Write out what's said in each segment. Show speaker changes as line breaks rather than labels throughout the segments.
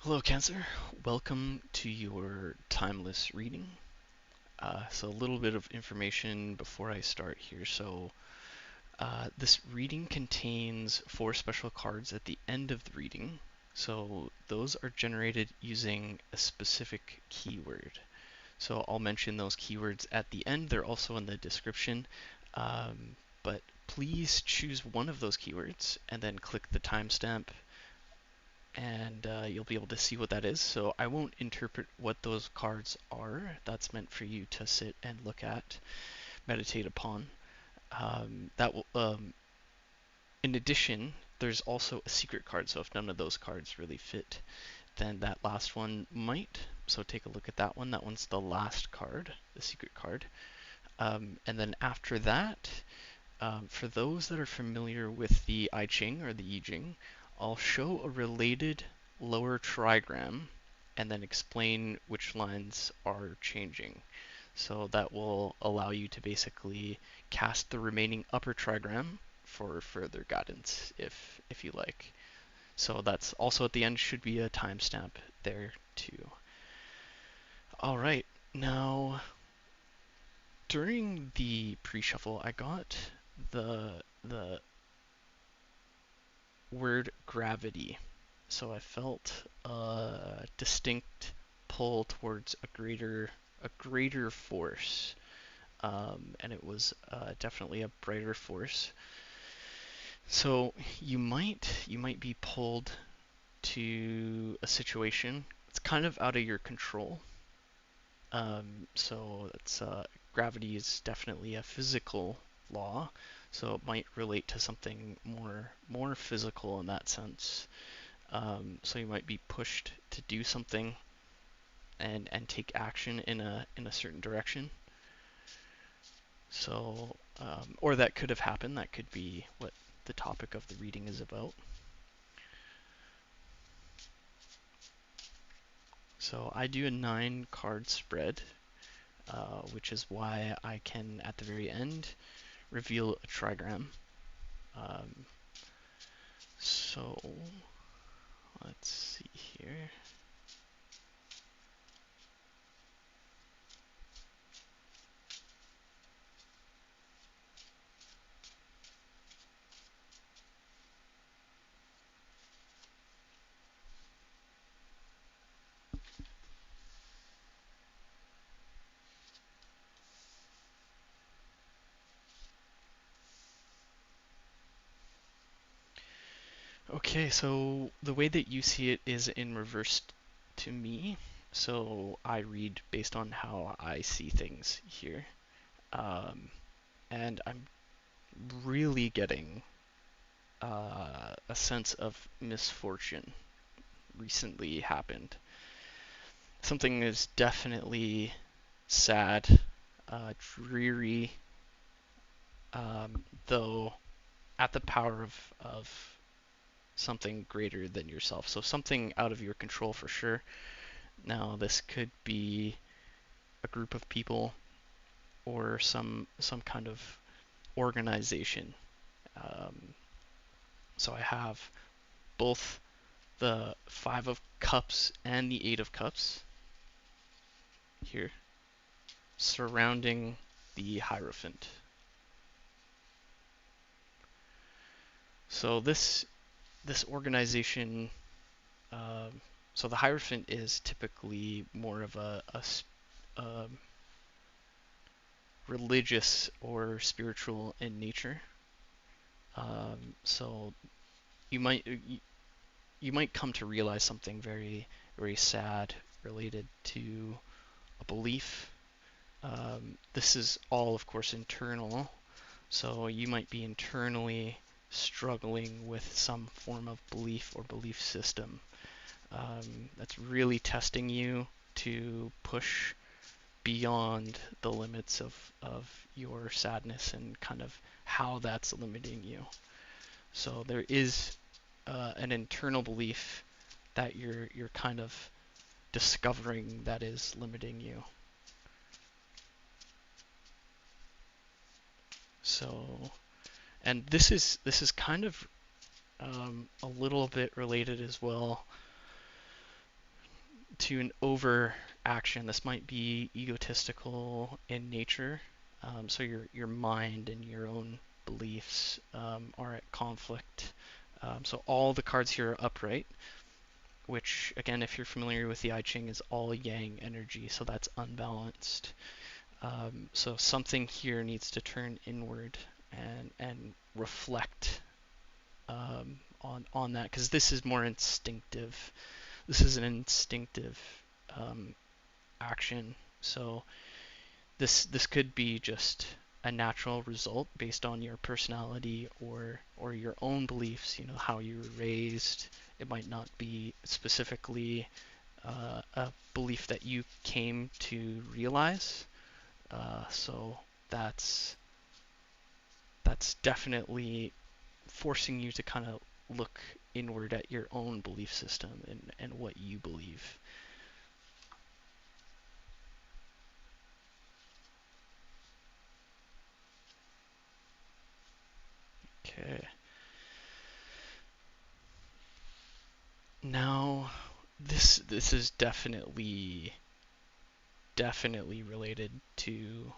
Hello, Cancer. Welcome to your timeless reading. So, a little bit of information before I start here. This reading contains 4 special cards at the end of the reading. So, those are generated using a specific keyword. So, I'll mention those keywords at the end. They're also in the description. But please choose one of those keywords and then click the timestamp and you'll be able to see what that is. So I won't interpret what those cards are. That's meant for you to sit and look at, meditate upon. That will. In addition, there's also a secret card. So if none of those cards really fit, then that last one might. So take a look at that one. That one's the last card, the secret card. And then after that, for those that are familiar with the I Ching or the I Ching, I'll show a related lower trigram and then explain which lines are changing. So that will allow you to basically cast the remaining upper trigram for further guidance if you like. So that's also at the end should be a timestamp there too. All right, now during the pre-shuffle, I got the word gravity. So I felt a distinct pull towards a greater force, and it was definitely a brighter force. So you might be pulled to a situation. It's kind of out of your control. So it's gravity is definitely a physical law, so it might relate to something more physical in that sense. So you might be pushed to do something and take action in a certain direction. So or that could have happened. That could be what the topic of the reading is about. So I do a 9 card spread, which is why I can at the very end reveal a trigram. Um, so let's see here. Okay, so the way that you see it is in reverse to me. So I read based on how I see things here. Um, and I'm really getting a sense of misfortune recently happened. Something is definitely sad, dreary, though at the power of something greater than yourself. So something out of your control for sure. Now this could be a group of people or some kind of organization. Um, so I have both the 5 of Cups and the 8 of Cups here surrounding the Hierophant. So this organization, um, so the Hierophant is typically more of a religious or spiritual in nature. So you might you might come to realize something very sad related to a belief. This is all, of course, internal. So you might be internally struggling with some form of belief or belief system that's really testing you to push beyond the limits of your sadness and kind of how that's limiting you. So there is an internal belief that you're kind of discovering that is limiting you. So, and this is kind of a little bit related as well to an over action. This might be egotistical in nature. So your mind and your own beliefs are at conflict. So all the cards here are upright, which again, if you're familiar with the I Ching, is all yang energy. So that's unbalanced. So something here needs to turn inward and reflect on that, because this is more instinctive. This is an instinctive um, action. So this could be just a natural result based on your personality or your own beliefs. You know, how you were raised. It might not be specifically a belief that you came to realize. So that's that's definitely forcing you to kind of look inward at your own belief system and what you believe. Okay. Now, this is definitely related to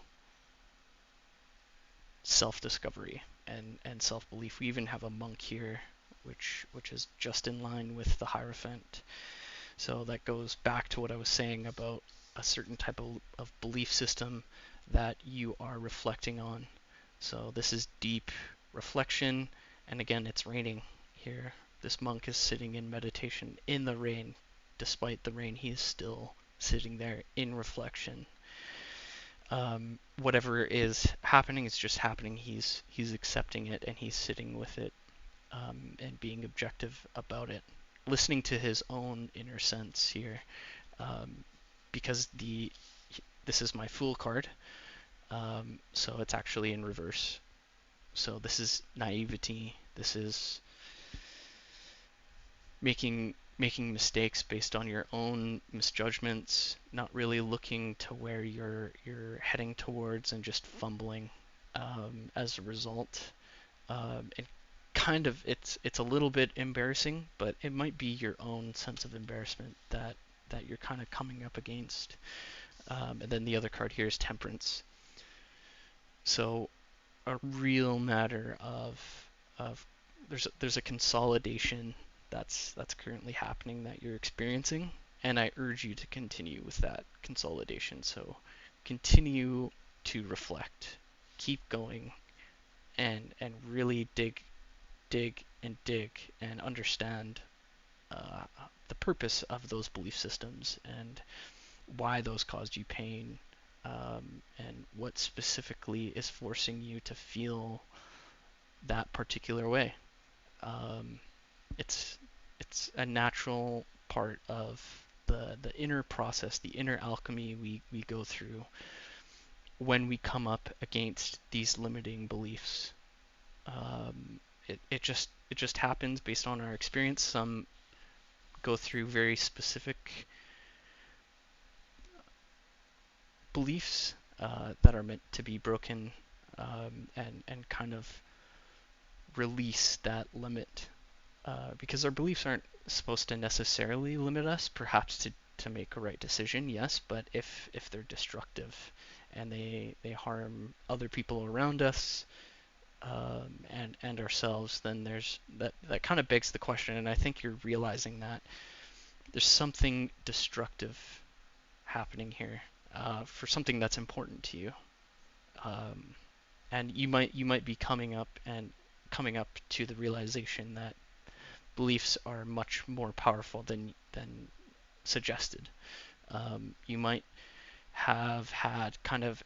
self-discovery and self-belief. We even have a monk here, which is just in line with the Hierophant. So that goes back to what I was saying about a certain type of belief system that you are reflecting on. So this is deep reflection, and again, it's raining here. This monk is sitting in meditation in the rain. Despite the rain, he is still sitting there in reflection. Whatever is happening is just happening. He's accepting it and he's sitting with it, and being objective about it, listening to his own inner sense here, um, because this is my Fool card, so it's actually in reverse. So this is naivety. This is making mistakes based on your own misjudgments, not really looking to where you're heading towards, and just fumbling as a result. And kind of it's a little bit embarrassing, but it might be your own sense of embarrassment that you're kind of coming up against. And then the other card here is Temperance. So a real matter of there's a consolidation that's currently happening that you're experiencing, and I urge you to continue with that consolidation. So continue to reflect, keep going, and really dig and dig and understand uh, the purpose of those belief systems and why those caused you pain, and what specifically is forcing you to feel that particular way. Um, it's it's a natural part of the inner process, the inner alchemy we go through when we come up against these limiting beliefs. It just happens based on our experience. Some go through very specific beliefs that are meant to be broken, and kind of release that limit, because our beliefs aren't supposed to necessarily limit us, perhaps to make a right decision, yes, but if they're destructive and they harm other people around us, and ourselves, then there's that kind of begs the question, and I think you're realizing that there's something destructive happening here, for something that's important to you, um, and you might be coming up to the realization that beliefs are much more powerful than suggested. You might have had kind of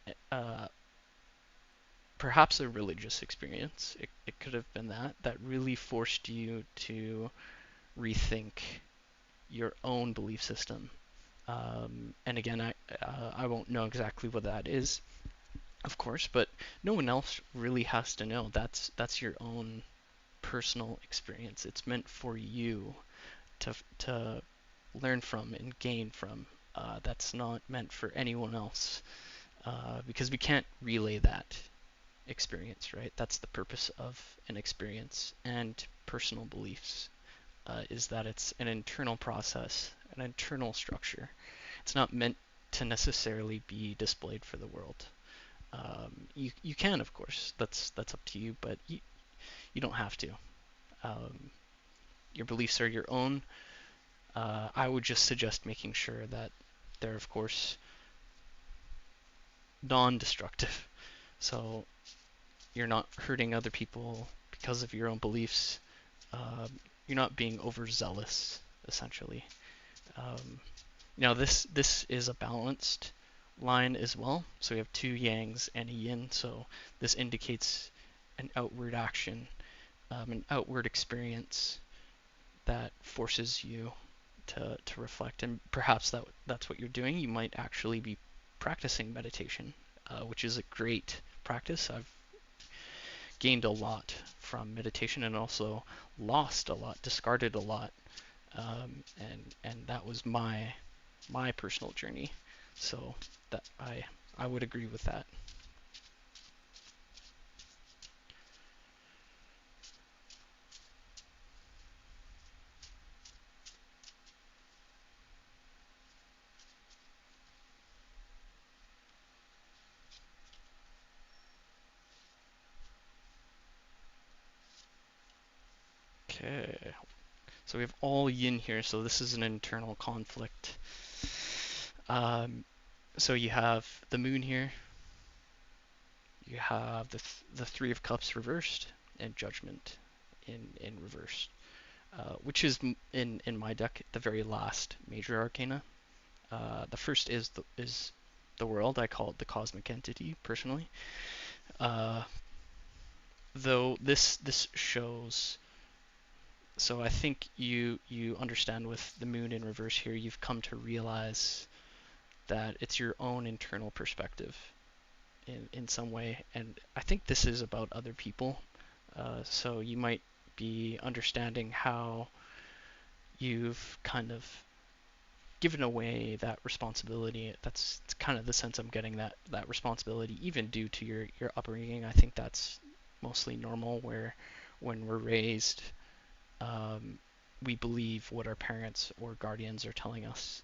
perhaps a religious experience. It could have been that really forced you to rethink your own belief system. And again, I won't know exactly what that is, of course, but no one else really has to know. That's your own personal experience. It's meant for you to learn from and gain from. That's not meant for anyone else, because we can't relay that experience, right? That's the purpose of an experience and personal beliefs. is that it's an internal process, an internal structure. It's not meant to necessarily be displayed for the world. You can, of course, that's up to you, but you don't have to. Um, your beliefs are your own. I would just suggest making sure that they're, of course, non-destructive. So you're not hurting other people because of your own beliefs. You're not being overzealous, essentially. Um, Now this is a balanced line as well. So we have two yangs and a yin. So this indicates an outward action, an outward experience that forces you to reflect. And perhaps that's what you're doing. You might actually be practicing meditation, which is a great practice. I've gained a lot from meditation and also lost a lot, discarded a lot, and that was my personal journey. So that I would agree with that. Okay. So we have all yin here, so this is an internal conflict. Um, so you have the moon here, you have the three of cups reversed, and judgment in reverse, which is in my deck the very last major arcana. The first is the world. I call it the cosmic entity personally. Uh, though this shows. So I think you understand with the moon in reverse here, you've come to realize that it's your own internal perspective in some way, and I think this is about other people. So you might be understanding how you've kind of given away that responsibility. That's kind of the sense I'm getting, that responsibility, even due to your upbringing. I think that's mostly normal, where when we're raised, um, we believe what our parents or guardians are telling us,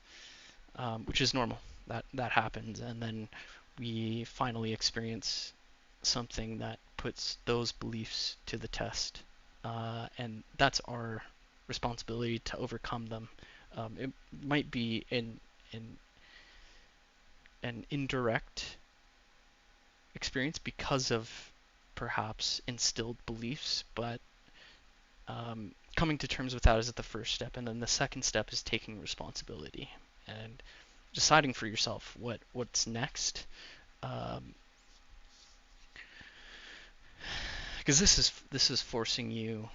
which is normal. That happens, and then we finally experience something that puts those beliefs to the test, and that's our responsibility to overcome them. It might be in an indirect experience because of perhaps instilled beliefs, but coming to terms with that is the first step, and then the second step is taking responsibility and deciding for yourself what's next. Um, because this is forcing you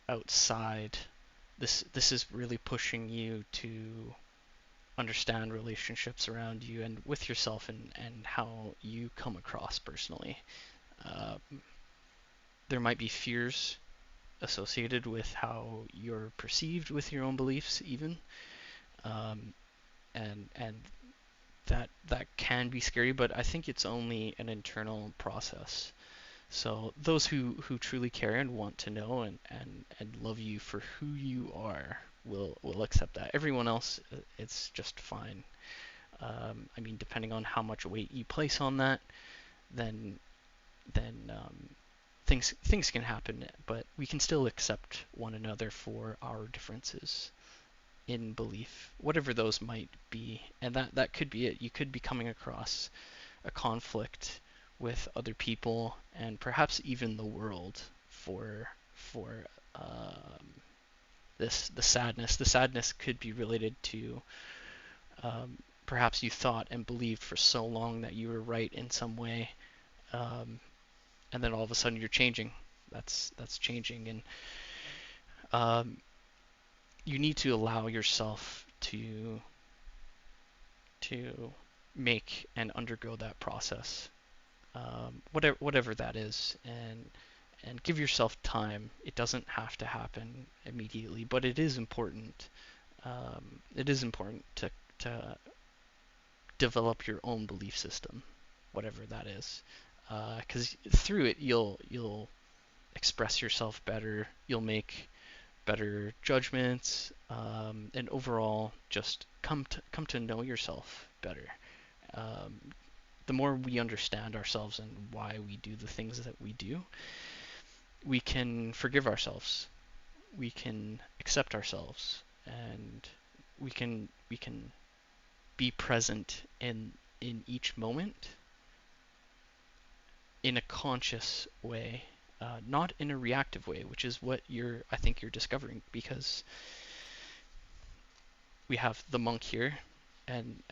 outside. This is really pushing you to understand relationships around you and with yourself, and how you come across personally. Uh, there might be fears associated with how you're perceived with your own beliefs, even, um, and that can be scary. But I think it's only an internal process. So those who truly care and want to know and love you for who you are will accept that. Everyone else, it's just fine. I mean, depending on how much weight you place on that, then things can happen, but we can still accept one another for our differences in belief, whatever those might be, and that could be it. You could be coming across a conflict with other people and perhaps even the world for this the sadness. The sadness could be related to, perhaps you thought and believed for so long that you were right in some way, um, and then all of a sudden you're changing. That's changing, and um, you need to allow yourself to make and undergo that process, whatever that is, and give yourself time. It doesn't have to happen immediately, but it is important. It is important to develop your own belief system, whatever that is, because through it you'll express yourself better. You'll make better judgments, and overall just come to know yourself better. Um, the more we understand ourselves and why we do the things that we do, we can forgive ourselves, we can accept ourselves, and we can be present in each moment in a conscious way, not in a reactive way, which is what I think you're discovering, because we have the monk here, and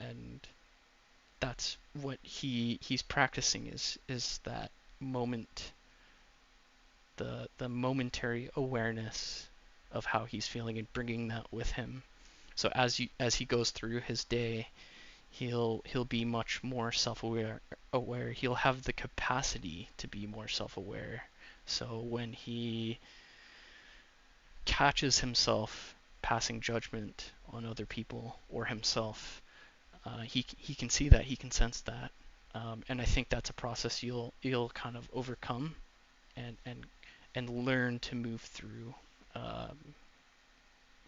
that's what he's practicing is that moment, the momentary awareness of how he's feeling and bringing that with him. So as he goes through his day, he'll be much more self-aware. He'll have the capacity to be more self-aware. So when he catches himself passing judgment on other people or himself, he can see that, he can sense that, and I think that's a process you'll kind of overcome and learn to move through, um,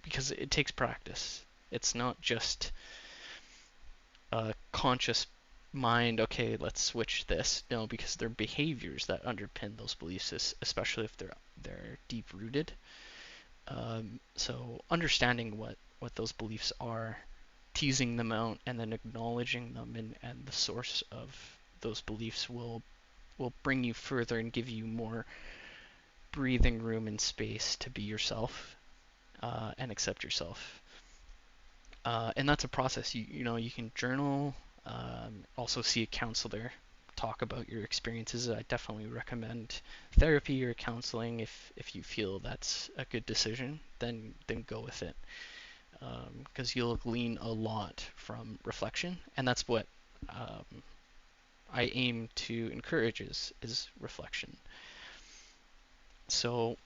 because it takes practice. It's not just a conscious mind, okay, let's switch this. No, because they're behaviors that underpin those beliefs, especially if they're deep rooted. So understanding what those beliefs are, teasing them out, and then acknowledging them, and the source of those beliefs will bring you further and give you more breathing room and space to be yourself, and accept yourself. And that's a process. You can journal, also see a counselor, talk about your experiences. I definitely recommend therapy or counseling if you feel that's a good decision. Then go with it, because you'll glean a lot from reflection, and that's what I aim to encourage is reflection. So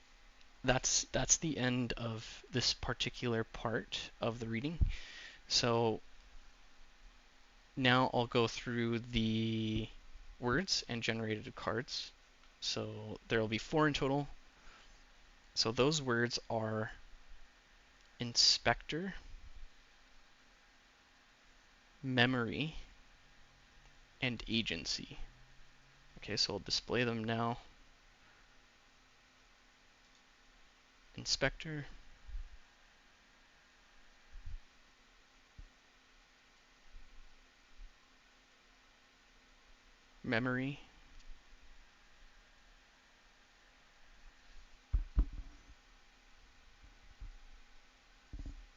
that's the end of this particular part of the reading. So now I'll go through the words and generated cards. So there will be 4 in total. So those words are inspector, memory, and agency. Okay, so I'll display them now. Inspector, memory,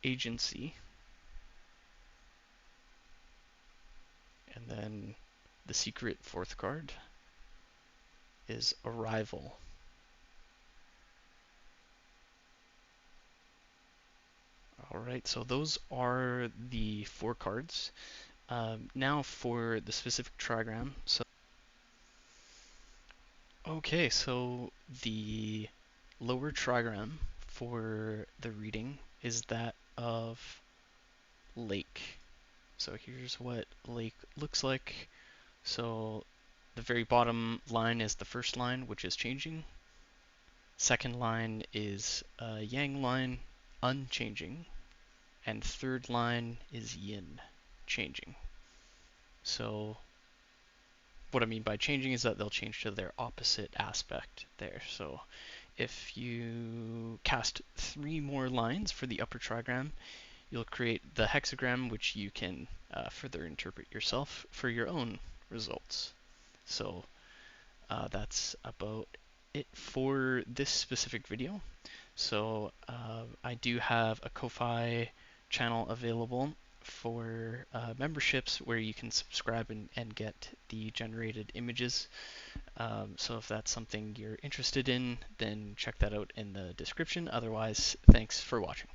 agency, and then the secret 4th card is arrival. All right, so those are the 4 cards. Now for the specific trigram. Okay, so the lower trigram for the reading is that of lake. So here's what lake looks like. So the very bottom line is the first line, which is changing. Second line is a yang line, unchanging. And third line is yin, changing. So what I mean by changing is that they'll change to their opposite aspect there. So if you cast 3 more lines for the upper trigram, you'll create the hexagram, which you can further interpret yourself for your own results. So that's about it for this specific video. So I do have a Ko-Fi channel available for memberships where you can subscribe and get the generated images. So if that's something you're interested in, then check that out in the description. Otherwise, thanks for watching.